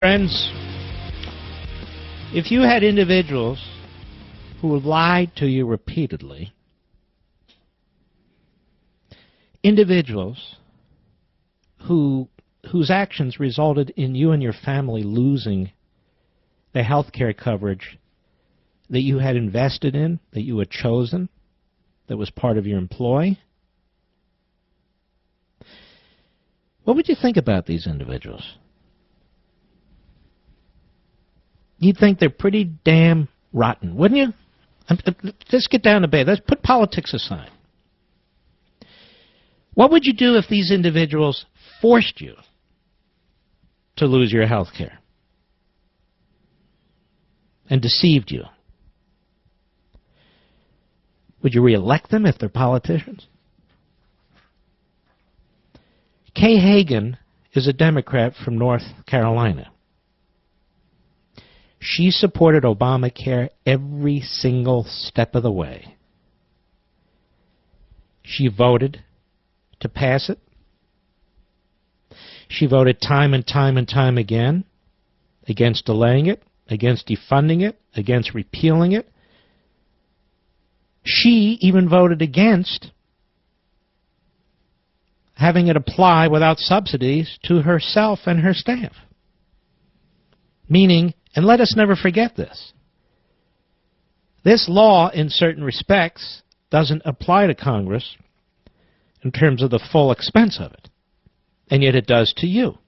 Friends, if you had individuals who lied to you repeatedly, individuals whose actions resulted in you and your family losing the health care coverage that you had invested in, that you had chosen, that was part of your employ, what would you think about these individuals? You'd think they're pretty damn rotten, wouldn't you? Let's get down to bed. Let's put politics aside. What would you do if these individuals forced you to lose your health care and deceived you? Would you reelect them if they're politicians? Kay Hagan is a Democrat from North Carolina. She supported Obamacare every single step of the way. She voted to pass it. She voted time and time and time again against delaying it, against defunding it, against repealing it. She even voted against having it apply without subsidies to herself and her staff. Meaning, and let us never forget this, this law in certain respects doesn't apply to Congress in terms of the full expense of it, and yet it does to you.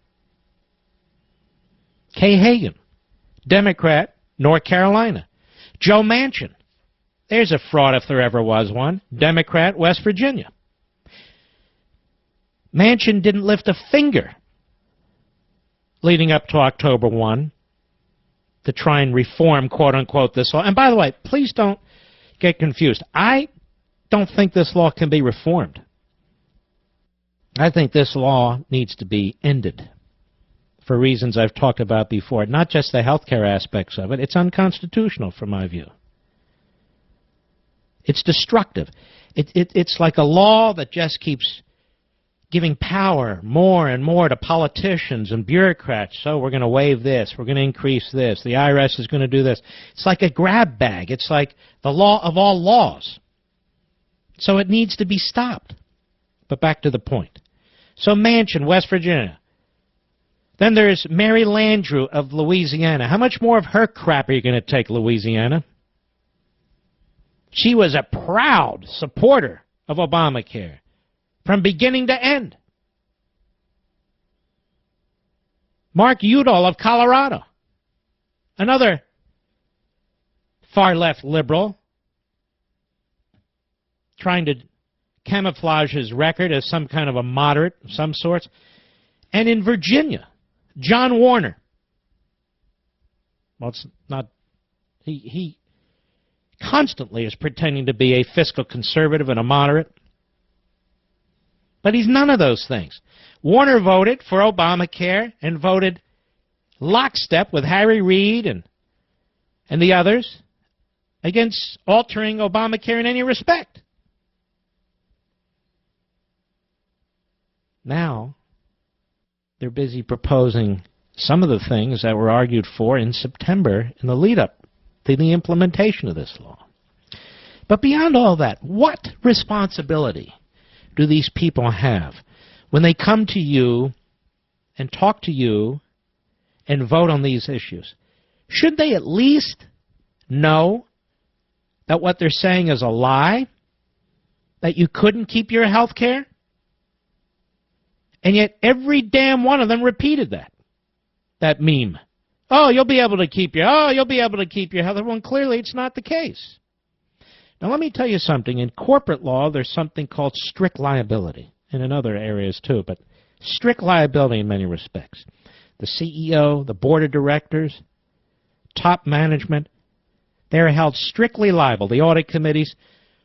Kay Hagan, Democrat, North Carolina. Joe Manchin, there's a fraud if there ever was one, Democrat, West Virginia. Manchin didn't lift a finger leading up to October 1 to try and reform, quote-unquote, this law. And by the way, please don't get confused. I don't think this law can be reformed. I think this law needs to be ended for reasons I've talked about before, not just the health care aspects of it. It's unconstitutional from my view. It's destructive. It's like a law that just keeps giving power more and more to politicians and bureaucrats. So we're going to waive this. We're going to increase this. The IRS is going to do this. It's like a grab bag. It's like the law of all laws. So it needs to be stopped. But back to the point. So Manchin, West Virginia. Then there's Mary Landrieu of Louisiana. How much more of her crap are you going to take, Louisiana? She was a proud supporter of Obamacare from beginning to end. Mark Udall of Colorado, another far-left liberal, trying to camouflage his record as some kind of a moderate of some sorts. And in Virginia, John Warner. Well, it's not... He constantly is pretending to be a fiscal conservative and a moderate. But he's none of those things. Warner voted for Obamacare and voted lockstep with Harry Reid and the others against altering Obamacare in any respect. Now, they're busy proposing some of the things that were argued for in September in the lead-up to the implementation of this law. But beyond all that, what responsibility do these people have when they come to you and talk to you and vote on these issues? Should they at least know that what they're saying is a lie, that you couldn't keep your health care? And yet every damn one of them repeated that meme. Oh, you'll be able to keep your health care. Well, clearly it's not the case. Now, let me tell you something. In corporate law, there's something called strict liability, and in other areas too, but strict liability in many respects. The CEO, the board of directors, top management, they're held strictly liable, the audit committees,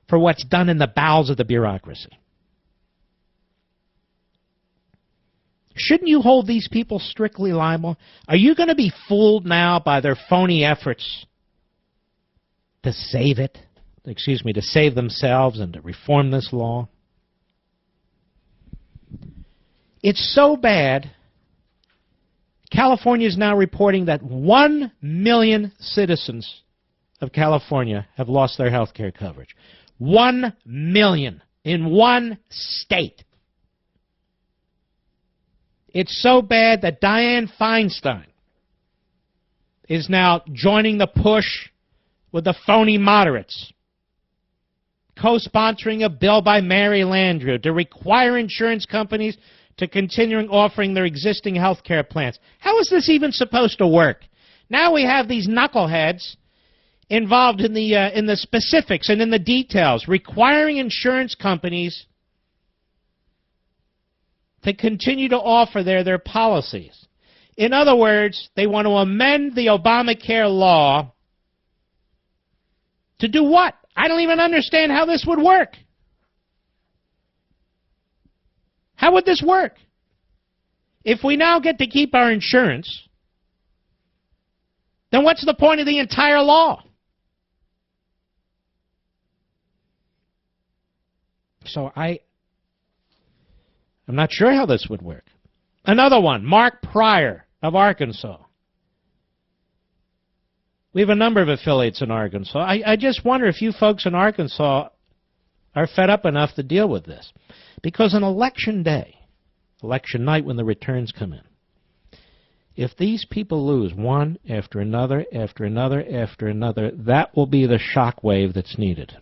for what's done in the bowels of the bureaucracy. Shouldn't you hold these people strictly liable? Are you going to be fooled now by their phony efforts to save it? To save themselves and to reform this law? It's so bad, California is now reporting that 1 million citizens of California have lost their health care coverage. 1 million in one state. It's so bad that Dianne Feinstein is now joining the push with the phony moderates, co-sponsoring a bill by Mary Landrieu to require insurance companies to continuing offering their existing health care plans. How is this even supposed to work? Now we have these knuckleheads involved in the specifics and in the details, requiring insurance companies to continue to offer their policies. In other words, they want to amend the Obamacare law to do what? I don't even understand how this would work. How would this work? If we now get to keep our insurance, then what's the point of the entire law? So I'm not sure how this would work. Another one, Mark Pryor of Arkansas. We have a number of affiliates in Arkansas. I just wonder if you folks in Arkansas are fed up enough to deal with this. Because on election day, election night when the returns come in, if these people lose one after another, after another, after another, that will be the shock wave that's needed.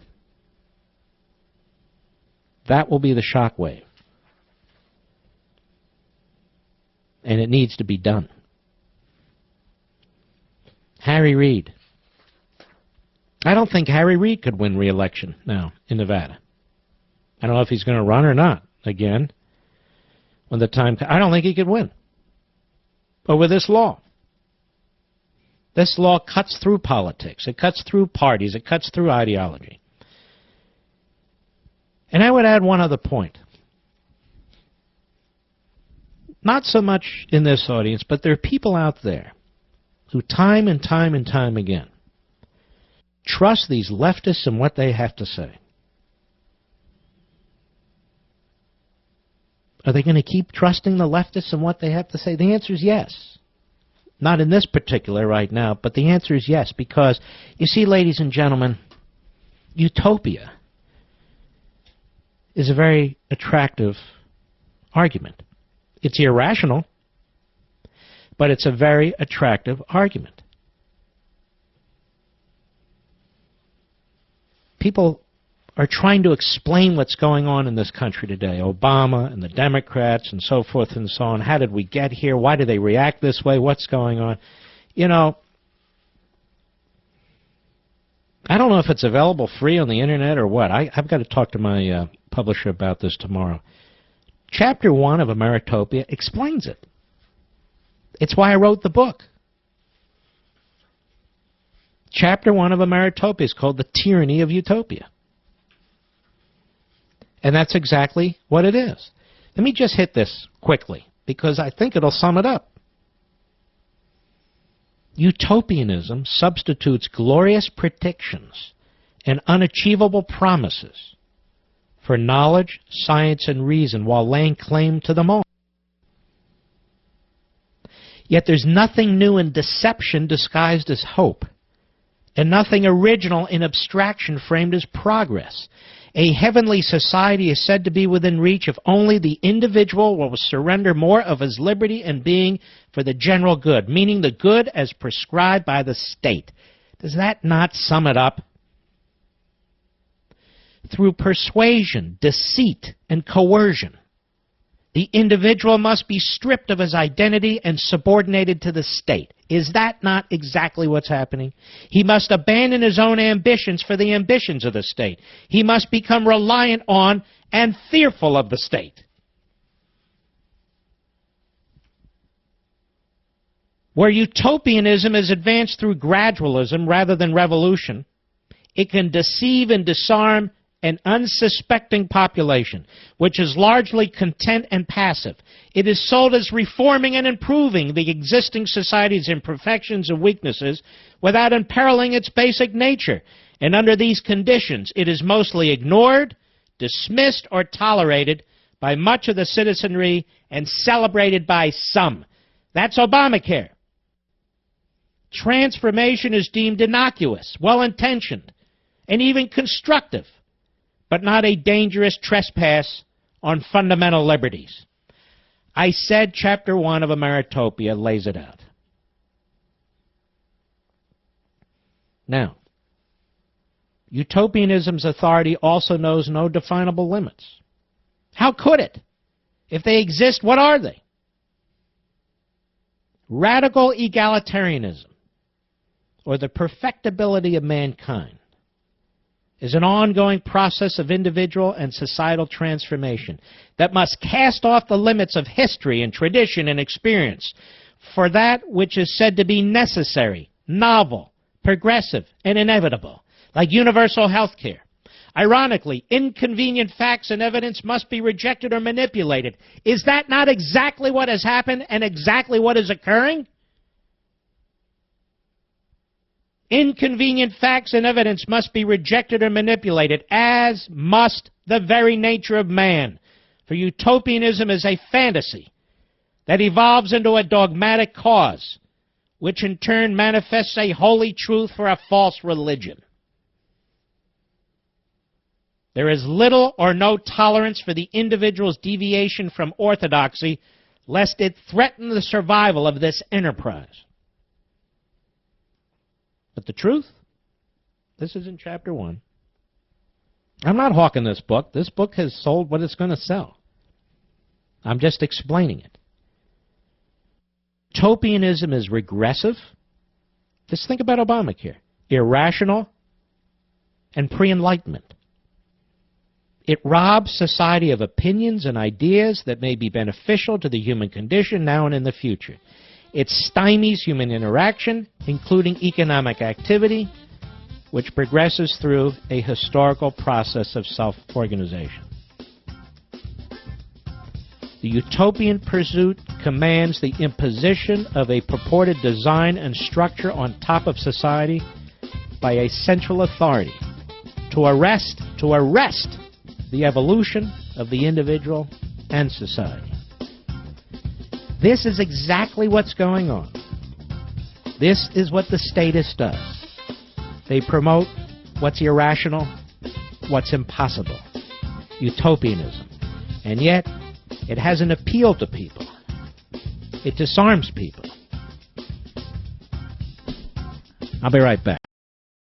That will be the shock wave. And it needs to be done. Harry Reid. I don't think Harry Reid could win re-election now in Nevada. I don't know if he's going to run or not again when the time comes. I don't think he could win. But with this law cuts through politics. It cuts through parties. It cuts through ideology. And I would add one other point. Not so much in this audience, but there are people out there who time and time and time again trust these leftists and what they have to say. Are they going to keep trusting the leftists and what they have to say? The answer is yes. Not in this particular right now, but the answer is yes. Because, you see, ladies and gentlemen, utopia is a very attractive argument. It's irrational, but it's a very attractive argument. People are trying to explain what's going on in this country today. Obama and the Democrats and so forth and so on. How did we get here? Why do they react this way? What's going on? You know, I don't know if it's available free on the internet or what. I've got to talk to my publisher about this tomorrow. Chapter 1 of Ameritopia explains it. It's why I wrote the book. Chapter 1 of Ameritopia is called The Tyranny of Utopia. And that's exactly what it is. Let me just hit this quickly, because I think it'll sum it up. Utopianism substitutes glorious predictions and unachievable promises for knowledge, science, and reason while laying claim to them all. Yet there's nothing new in deception disguised as hope, and nothing original in abstraction framed as progress. A heavenly society is said to be within reach if only the individual will surrender more of his liberty and being for the general good, meaning the good as prescribed by the state. Does that not sum it up? Through persuasion, deceit, and coercion, the individual must be stripped of his identity and subordinated to the state. Is that not exactly what's happening? He must abandon his own ambitions for the ambitions of the state. He must become reliant on and fearful of the state. Where utopianism is advanced through gradualism rather than revolution, it can deceive and disarm an unsuspecting population, which is largely content and passive. It is sold as reforming and improving the existing society's imperfections and weaknesses without imperiling its basic nature. And under these conditions, it is mostly ignored, dismissed, or tolerated by much of the citizenry and celebrated by some. That's Obamacare. Transformation is deemed innocuous, well-intentioned, and even constructive, but not a dangerous trespass on fundamental liberties. I said Chapter 1 of Ameritopia lays it out. Now, utopianism's authority also knows no definable limits. How could it? If they exist, what are they? Radical egalitarianism, or the perfectibility of mankind, is an ongoing process of individual and societal transformation that must cast off the limits of history and tradition and experience for that which is said to be necessary, novel, progressive, and inevitable, like universal health care. Ironically, inconvenient facts and evidence must be rejected or manipulated. Is that not exactly what has happened and exactly what is occurring? Inconvenient facts and evidence must be rejected or manipulated, as must the very nature of man. For utopianism is a fantasy that evolves into a dogmatic cause, which in turn manifests a holy truth for a false religion. There is little or no tolerance for the individual's deviation from orthodoxy, lest it threaten the survival of this enterprise. But the truth, this is in Chapter 1. I'm not hawking this book. This book has sold what it's going to sell. I'm just explaining it. Utopianism is regressive. Just think about Obamacare. Irrational and pre-enlightenment. It robs society of opinions and ideas that may be beneficial to the human condition now and in the future. It stymies human interaction, including economic activity, which progresses through a historical process of self-organization. The utopian pursuit commands the imposition of a purported design and structure on top of society by a central authority to arrest the evolution of the individual and society. This is exactly what's going on. This is what the statist does. They promote what's irrational, what's impossible, utopianism. And yet, it has an appeal to people. It disarms people. I'll be right back.